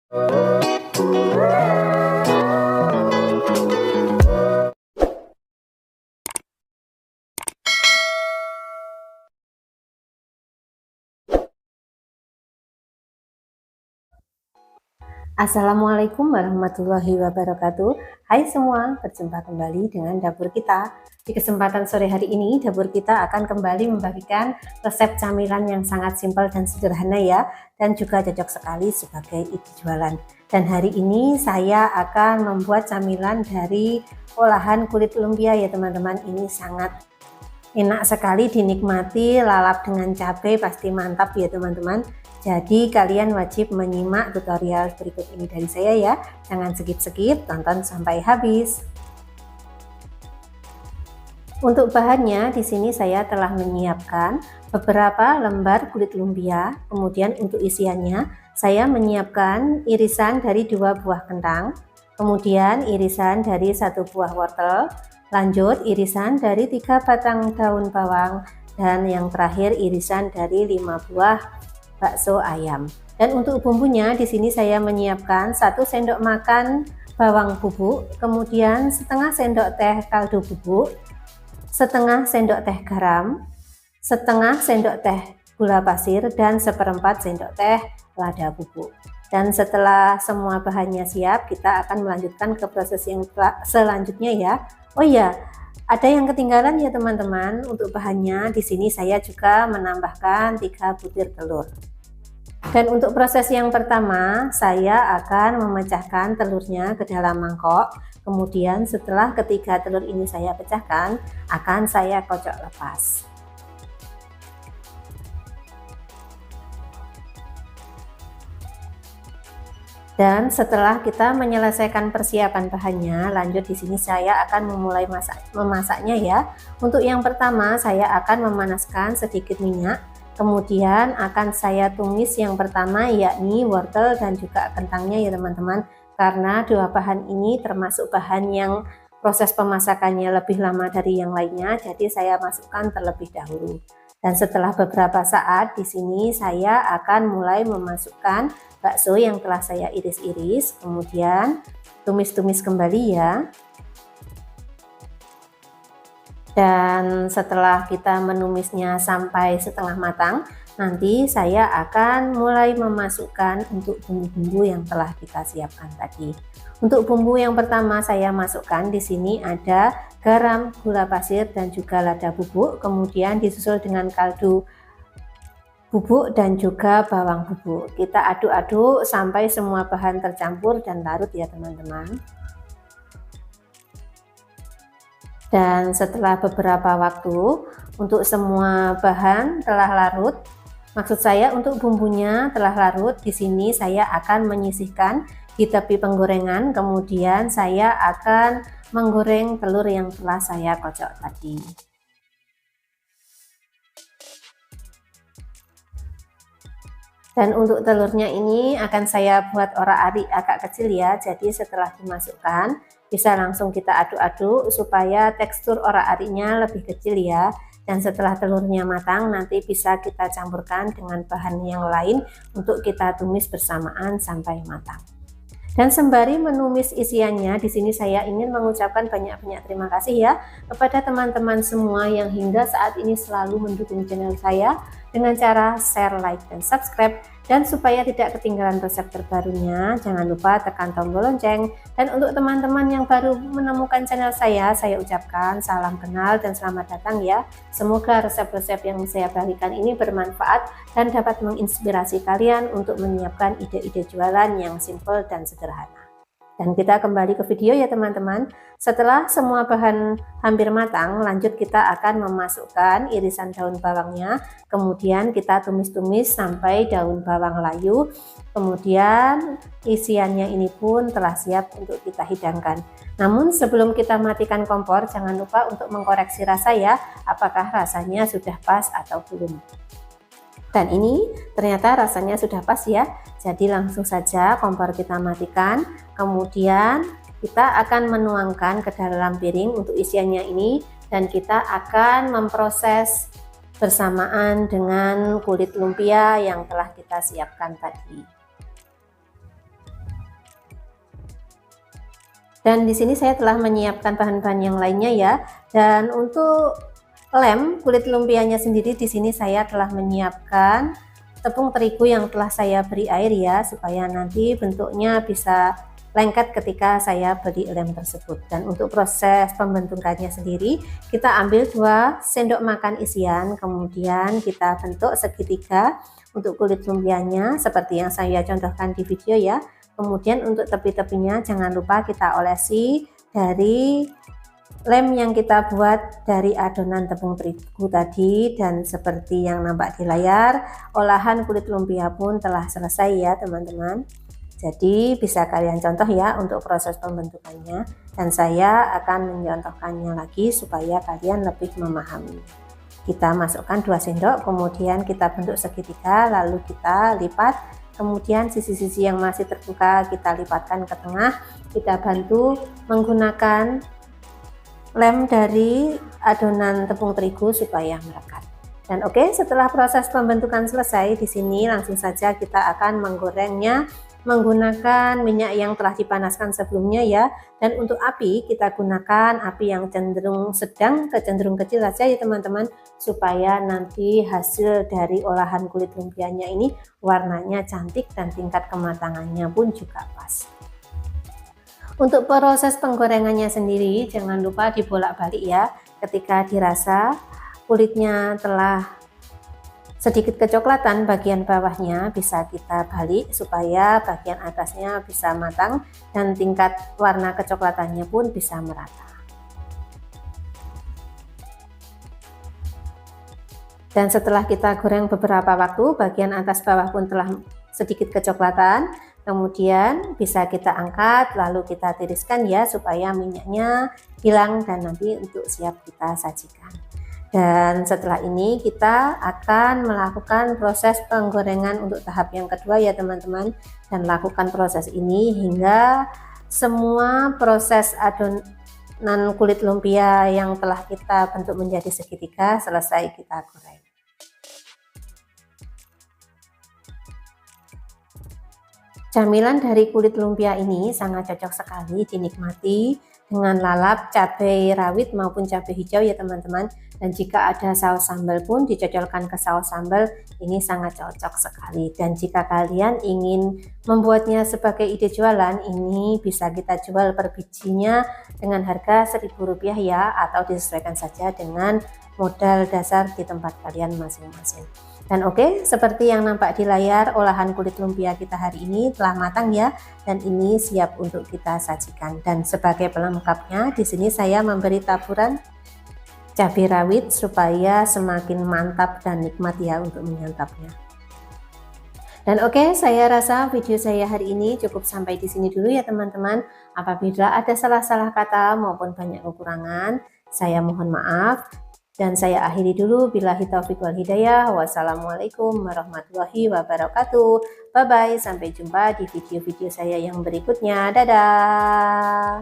Assalamualaikum warahmatullahi wabarakatuh. Hai semua, berjumpa kembali dengan dapur kita. Di kesempatan sore hari ini, dapur kita akan kembali membagikan resep camilan yang sangat simpel dan sederhana ya, dan juga cocok sekali sebagai ide jualan. Dan hari ini saya akan membuat camilan dari olahan kulit lumpia ya teman-teman. Ini sangat enak sekali dinikmati, lalap dengan cabai pasti mantap ya teman-teman. Jadi kalian wajib menyimak tutorial berikut ini dari saya ya. Jangan skip-skip, tonton sampai habis. Untuk bahannya di sini saya telah menyiapkan beberapa lembar kulit lumpia. Kemudian untuk isiannya saya menyiapkan irisan dari 2 buah kentang, kemudian irisan dari 1 buah wortel, lanjut irisan dari 3 batang daun bawang, dan yang terakhir irisan dari 5 buah bakso ayam. Dan untuk bumbunya di sini saya menyiapkan 1 sendok makan bawang bubuk, kemudian setengah sendok teh kaldu bubuk, setengah sendok teh garam, setengah sendok teh gula pasir, dan 1/4 sendok teh lada bubuk. Dan setelah semua bahannya siap, kita akan melanjutkan ke proses yang selanjutnya ya. Oh iya, ada yang ketinggalan ya teman-teman. Untuk bahannya di sini saya juga menambahkan 3 butir telur. Dan untuk proses yang pertama, saya akan memecahkan telurnya ke dalam mangkok. Kemudian setelah ketiga telur ini saya pecahkan, akan saya kocok lepas. Dan setelah kita menyelesaikan persiapan bahannya, lanjut di sini saya akan memulai memasaknya ya. Untuk yang pertama, saya akan memanaskan sedikit minyak. Kemudian akan saya tumis yang pertama yakni wortel dan juga kentangnya ya teman-teman. Karena dua bahan ini termasuk bahan yang proses pemasakannya lebih lama dari yang lainnya, jadi saya masukkan terlebih dahulu. Dan setelah beberapa saat di sini saya akan mulai memasukkan bakso yang telah saya iris-iris, kemudian tumis-tumis kembali ya. Dan setelah kita menumisnya sampai setengah matang, nanti saya akan mulai memasukkan untuk bumbu-bumbu yang telah kita siapkan tadi. Untuk bumbu yang pertama saya masukkan di sini ada garam, gula pasir, dan juga lada bubuk, kemudian disusul dengan kaldu bubuk dan juga bawang bubuk. Kita aduk-aduk sampai semua bahan tercampur dan larut ya teman-teman. Dan setelah beberapa waktu untuk semua bahan telah larut, maksud saya untuk bumbunya telah larut, di sini saya akan menyisihkan di tepi penggorengan, kemudian saya akan menggoreng telur yang telah saya kocok tadi. Dan untuk telurnya ini akan saya buat orak-arik agak kecil ya, jadi setelah dimasukkan bisa langsung kita aduk-aduk supaya tekstur orak-ariknya lebih kecil ya. Dan setelah telurnya matang nanti bisa kita campurkan dengan bahan yang lain untuk kita tumis bersamaan sampai matang. Dan sembari menumis isiannya, di sini saya ingin mengucapkan banyak-banyak terima kasih ya kepada teman-teman semua yang hingga saat ini selalu mendukung channel saya dengan cara share, like, dan subscribe. Dan supaya tidak ketinggalan resep terbarunya, jangan lupa tekan tombol lonceng. Dan untuk teman-teman yang baru menemukan channel saya ucapkan salam kenal dan selamat datang ya. Semoga resep-resep yang saya bagikan ini bermanfaat dan dapat menginspirasi kalian untuk menyiapkan ide-ide jualan yang simple dan sederhana. Dan kita kembali ke video ya teman-teman. Setelah semua bahan hampir matang, lanjut kita akan memasukkan irisan daun bawangnya. Kemudian kita tumis-tumis sampai daun bawang layu. Kemudian isiannya ini pun telah siap untuk kita hidangkan. Namun sebelum kita matikan kompor, jangan lupa untuk mengkoreksi rasa ya, apakah rasanya sudah pas atau belum. Dan ini ternyata rasanya sudah pas ya, jadi langsung saja kompor kita matikan. Kemudian kita akan menuangkan ke dalam piring untuk isiannya ini, dan kita akan memproses bersamaan dengan kulit lumpia yang telah kita siapkan tadi. Dan di sini saya telah menyiapkan bahan-bahan yang lainnya ya. Dan untuk lem kulit lumpianya sendiri di sini saya telah menyiapkan tepung terigu yang telah saya beri air ya, supaya nanti bentuknya bisa lengket ketika saya beri lem tersebut. Dan untuk proses pembentukannya sendiri, kita ambil 2 sendok makan isian, kemudian kita bentuk segitiga untuk kulit lumpianya seperti yang saya contohkan di video ya. Kemudian untuk tepi-tepinya jangan lupa kita olesi dari lem yang kita buat dari adonan tepung terigu tadi. Dan seperti yang nampak di layar, olahan kulit lumpia pun telah selesai ya teman-teman. Jadi bisa kalian contoh ya untuk proses pembentukannya, dan saya akan mencontohkannya lagi supaya kalian lebih memahami. Kita masukkan 2 sendok, kemudian kita bentuk segitiga, lalu kita lipat. Kemudian sisi-sisi yang masih terbuka kita lipatkan ke tengah, kita bantu menggunakan lem dari adonan tepung terigu supaya merekat. Dan oke, setelah proses pembentukan selesai, di sini langsung saja kita akan menggorengnya menggunakan minyak yang telah dipanaskan sebelumnya ya. Dan untuk api kita gunakan api yang cenderung sedang ke cenderung kecil saja ya teman-teman, supaya nanti hasil dari olahan kulit lumpianya ini warnanya cantik dan tingkat kematangannya pun juga pas. Untuk proses penggorengannya sendiri jangan lupa dibolak-balik ya. Ketika dirasa kulitnya telah sedikit kecoklatan bagian bawahnya, bisa kita balik supaya bagian atasnya bisa matang dan tingkat warna kecoklatannya pun bisa merata. Dan setelah kita goreng beberapa waktu, bagian atas bawah pun telah sedikit kecoklatan. Kemudian bisa kita angkat lalu kita tiriskan ya supaya minyaknya hilang dan nanti untuk siap kita sajikan. Dan setelah ini kita akan melakukan proses penggorengan untuk tahap yang kedua ya teman-teman. Dan lakukan proses ini hingga semua proses adonan kulit lumpia yang telah kita bentuk menjadi segitiga selesai kita goreng. Camilan dari kulit lumpia ini sangat cocok sekali dinikmati dengan lalap cabai rawit maupun cabai hijau ya teman-teman. Dan jika ada saus sambal pun dicocolkan ke saus sambal, ini sangat cocok sekali. Dan jika kalian ingin membuatnya sebagai ide jualan, ini bisa kita jual per bijinya dengan harga Rp1.000 ya, atau disesuaikan saja dengan modal dasar di tempat kalian masing-masing. Dan oke, seperti yang nampak di layar, olahan kulit lumpia kita hari ini telah matang ya, dan ini siap untuk kita sajikan. Dan sebagai pelengkapnya, di sini saya memberi taburan cabai rawit supaya semakin mantap dan nikmat ya untuk menyantapnya. Dan oke, saya rasa video saya hari ini cukup sampai di sini dulu ya teman-teman. Apabila ada salah-salah kata maupun banyak kekurangan, saya mohon maaf. Dan saya akhiri dulu, billahi taufiq wal hidayah. Wassalamualaikum warahmatullahi wabarakatuh. Bye bye, sampai jumpa di video-video saya yang berikutnya. Dadah.